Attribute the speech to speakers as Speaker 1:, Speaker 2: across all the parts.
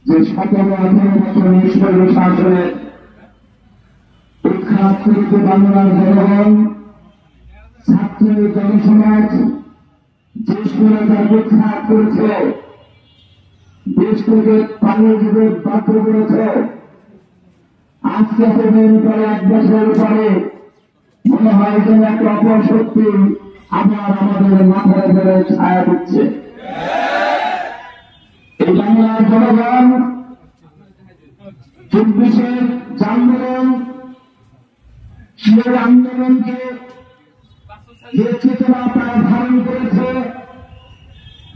Speaker 1: যে 17-18 বছর নিষ্পন্ন শাসনের উৎখাত করেছে বাংলার জনগণ, ছাত্র জনসমাজ দেশকে তার উৎখাত করেছে, দেশকে পালিয়ে যেতে বাধ্য করেছে। আজকে পরে 1 বছর পরে মনে হয় যেন একটা অপর শক্তি আবার আমাদের মাথায় ধরে ছায়া দিচ্ছে। এই বাংলার জনগণ 24-এর আন্দোলন, সেই আন্দোলনকে যে চেতনা তারা ধারণ করেছে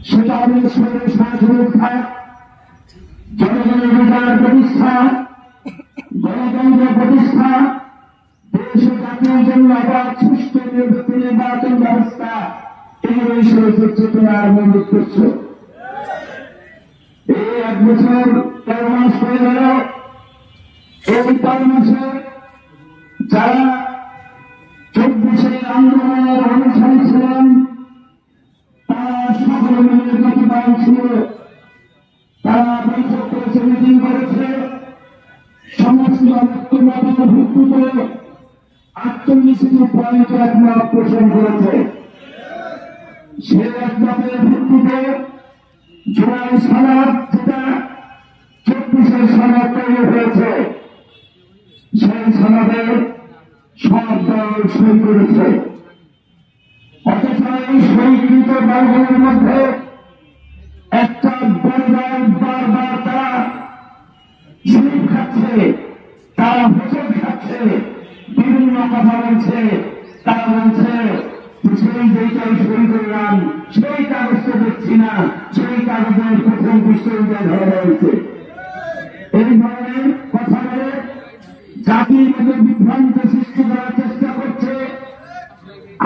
Speaker 1: সেটা আমাদের শরীরে শাসন উৎখাত, জনগণের বিচার প্রতিষ্ঠা, গণতন্ত্র প্রতিষ্ঠা, দেশ ও জাতির জন্য আবার সুষ্ঠু নির্বাচন ব্যবস্থা, এগুলোই শরীর চেতনার মূল উদ্দেশ্য। এই 1 বছর 13 মাস হয়ে গেল। এই 13 মাসে যারা 24-এর আন্দোলনের অনুসারী ছিলেন তারা সকলে মিলে প্রতিবাদ ছিল, তারা বৈঠক করেছে, মিটিং করেছে, সমস্ত মতের ভিত্তিতে 48টি পয়েন্টে একমত পোষণ করেছে। সেই একমতের ভিত্তিতে জুলাই সনদ, যেটা 24-এর সনদ তৈরি হয়েছে, সেই সনদে সব দল সই করেছে। অথচ এই সইকৃত দলগুলোর মধ্যে একটা বড় দল বারবার তারা ঝিলিপ খাচ্ছে, তারা হোঁচট খাচ্ছে, বিভিন্ন কথা বলছে। তারা বলছে সেই যেটাই সই করলাম সেই কাগজটা দেখছি না, সেই কাগজের প্রথম পৃষ্ঠাটা ধরা হয়েছে। এই ধরনের কথা বলে জাতির মধ্যে বিভ্রান্ত সৃষ্টি করার চেষ্টা করছে।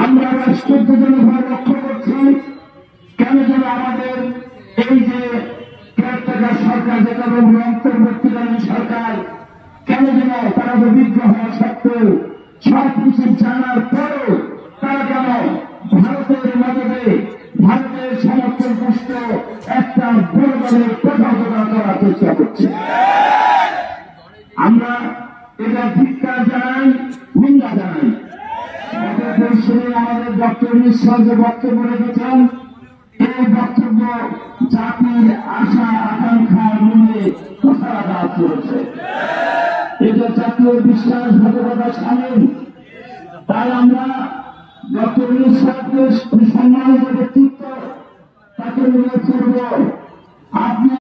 Speaker 1: আমরা আশ্চর্যজনকভাবে লক্ষ্য করছি কেন যেন আমাদের এই যে কেয়ারটেকার সরকার, যেটা বলবো অন্তর্বর্তীকালীন সরকার, কেন যেন তারা অভিজ্ঞ হওয়া সত্ত্বেও সবকিছু জানার পরেও তারা কেন ভারতের মদদে, ভারতের সমর্থন পুষ্ট একটা বড় দলের প্রচারণা করার চেষ্টা করছে। আমরা এটা ধিক্কার জানাই, নিন্দা জানাই। আমাদের ডক্টর মিশ্র যে বক্তব্য রেখেছেন, এই বক্তব্য জাতির আশা আকাঙ্ক্ষার মূল্যে প্রসারাঘাত করেছে। এটা জাতীয় বিশ্বাসঘাতকতা সামিল। তাই আমরা